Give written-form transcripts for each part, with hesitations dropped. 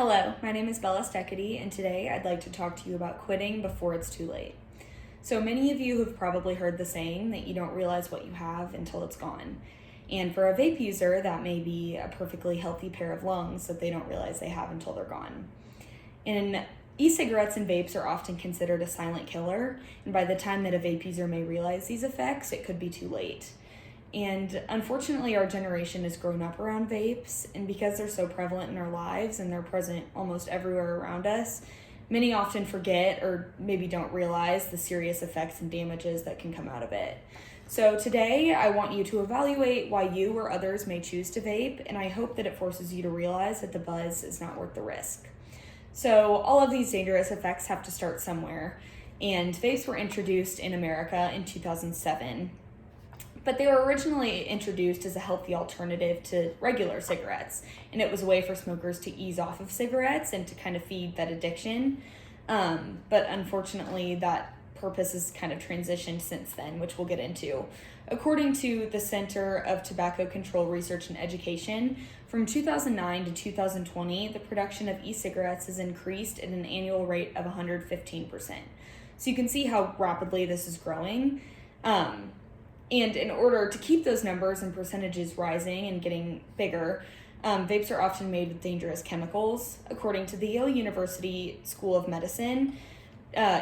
Hello, my name is Steketee, and today I'd like to talk to you about quitting before it's too late. So many of you have probably heard the saying that you don't realize what you have until it's gone. And for a vape user, that may be a perfectly healthy pair of lungs that they don't realize they have until they're gone. And e-cigarettes and vapes are often considered a silent killer, and by the time that a vape user may realize these effects, it could be too late. And unfortunately, our generation has grown up around vapes, and because they're so prevalent in our lives and they're present almost everywhere around us, many often forget or maybe don't realize the serious effects and damages that can come out of it. So today, I want you to evaluate why you or others may choose to vape, and I hope that it forces you to realize that the buzz is not worth the risk. So all of these dangerous effects have to start somewhere, and vapes were introduced in America in 2007. But they were originally introduced as a healthy alternative to regular cigarettes, and it was a way for smokers to ease off of cigarettes and to kind of feed that addiction. But unfortunately, that purpose has kind of transitioned since then, which we'll get into. According to the Center of Tobacco Control Research and Education, from 2009 to 2020, the production of e-cigarettes has increased at an annual rate of 115%. So you can see how rapidly this is growing. And in order to keep those numbers and percentages rising and getting bigger, vapes are often made with dangerous chemicals. According to the Yale University School of Medicine,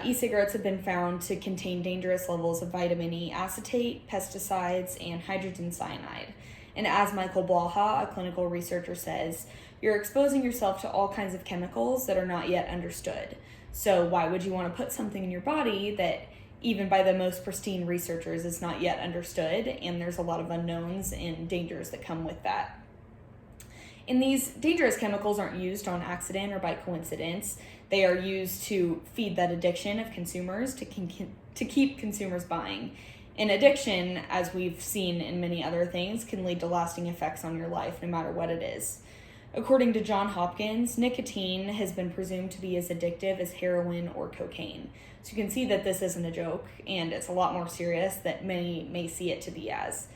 e-cigarettes have been found to contain dangerous levels of vitamin E acetate, pesticides, and hydrogen cyanide. And as Michael Blaha, a clinical researcher, says, you're exposing yourself to all kinds of chemicals that are not yet understood. So why would you want to put something in your body that even by the most pristine researchers is not yet understood, and there's a lot of unknowns and dangers that come with that. And these dangerous chemicals aren't used on accident or by coincidence. They are used to feed that addiction of consumers to keep consumers buying. And addiction, as we've seen in many other things, can lead to lasting effects on your life no matter what it is. According to Johns Hopkins, nicotine has been presumed to be as addictive as heroin or cocaine. So you can see that this isn't a joke, and it's a lot more serious than many may see it to be as.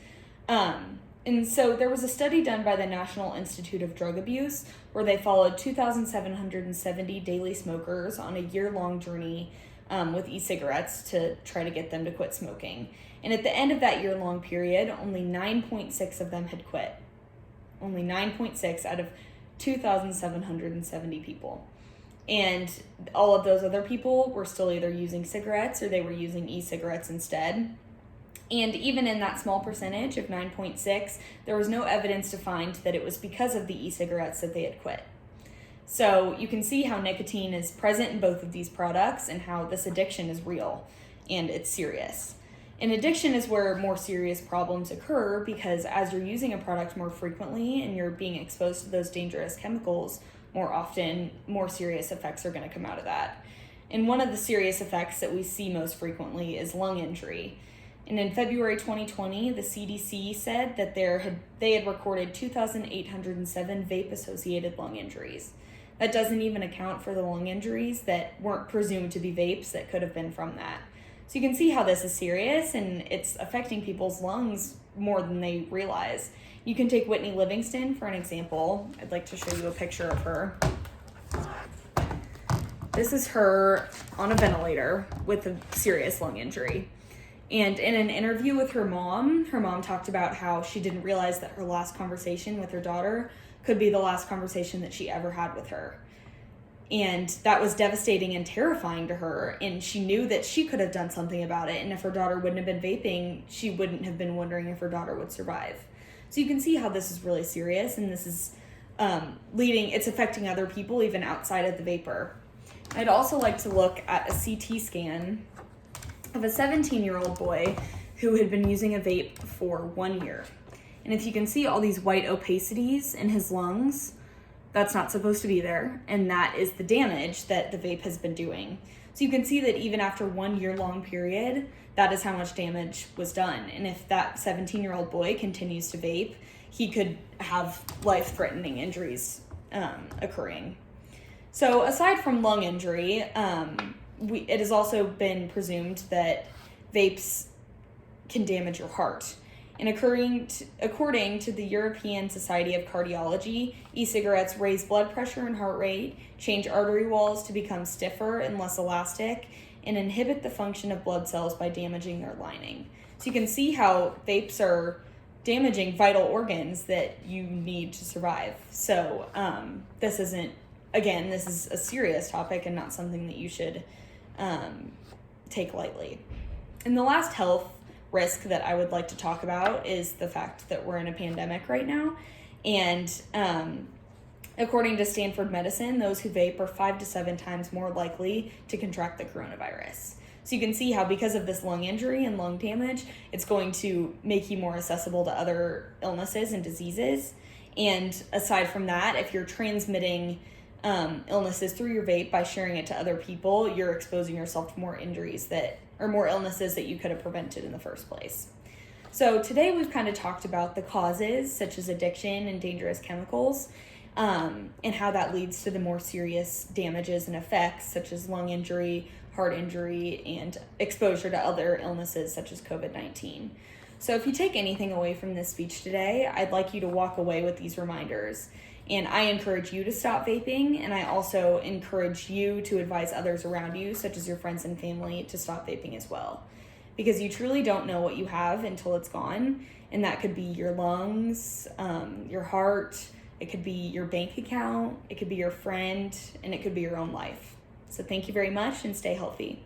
And so there was a study done by the National Institute of Drug Abuse where they followed 2,770 daily smokers on a year-long journey with e-cigarettes to try to get them to quit smoking. And at the end of that year-long period, only 9.6 of them had quit. Only 9.6 out of 2,770 people. And all of those other people were still either using cigarettes or they were using e-cigarettes instead. And even in that small percentage of 9.6, there was no evidence to find that it was because of the e-cigarettes that they had quit. So you can see how nicotine is present in both of these products and how this addiction is real and it's serious. And addiction is where more serious problems occur because as you're using a product more frequently and you're being exposed to those dangerous chemicals more often, more serious effects are going to come out of that. And one of the serious effects that we see most frequently is lung injury. And in February 2020, the CDC said that they had recorded 2,807 vape-associated lung injuries. That doesn't even account for the lung injuries that weren't presumed to be vapes that could have been from that. So you can see how this is serious and it's affecting people's lungs more than they realize. You can take Whitney Livingston for an example. I'd like to show you a picture of her. This is her on a ventilator with a serious lung injury. And in an interview with her mom talked about how she didn't realize that her last conversation with her daughter could be the last conversation that she ever had with her. And that was devastating and terrifying to her. And she knew that she could have done something about it. And if her daughter wouldn't have been vaping, she wouldn't have been wondering if her daughter would survive. So you can see how this is really serious. And this is it's affecting other people even outside of the vapor. I'd also like to look at a CT scan of a 17-year-old boy who had been using a vape for 1 year. And if you can see all these white opacities in his lungs, that's not supposed to be there, and that is the damage that the vape has been doing. So you can see that even after 1 year long period, that is how much damage was done. And if that 17-year-old boy continues to vape, he could have life-threatening injuries occurring. So aside from lung injury, it has also been presumed that vapes can damage your heart. And according to the European Society of Cardiology, e-cigarettes raise blood pressure and heart rate, change artery walls to become stiffer and less elastic, and inhibit the function of blood cells by damaging their lining. So you can see how vapes are damaging vital organs that you need to survive. So this is a serious topic and not something that you should take lightly. And the last health risk that I would like to talk about is the fact that we're in a pandemic right now. And according to Stanford Medicine, those who vape are 5 to 7 times more likely to contract the coronavirus. So you can see how because of this lung injury and lung damage, it's going to make you more accessible to other illnesses and diseases. And aside from that, if you're transmitting illnesses through your vape by sharing it to other people, you're exposing yourself to more injuries more illnesses that you could have prevented in the first place. So today we've kind of talked about the causes such as addiction and dangerous chemicals, and how that leads to the more serious damages and effects such as lung injury, heart injury, and exposure to other illnesses such as COVID-19. So if you take anything away from this speech today, I'd like you to walk away with these reminders. And I encourage you to stop vaping, and I also encourage you to advise others around you, such as your friends and family, to stop vaping as well. Because you truly don't know what you have until it's gone, and that could be your lungs, your heart, it could be your bank account, it could be your friend, and it could be your own life. So thank you very much, and stay healthy.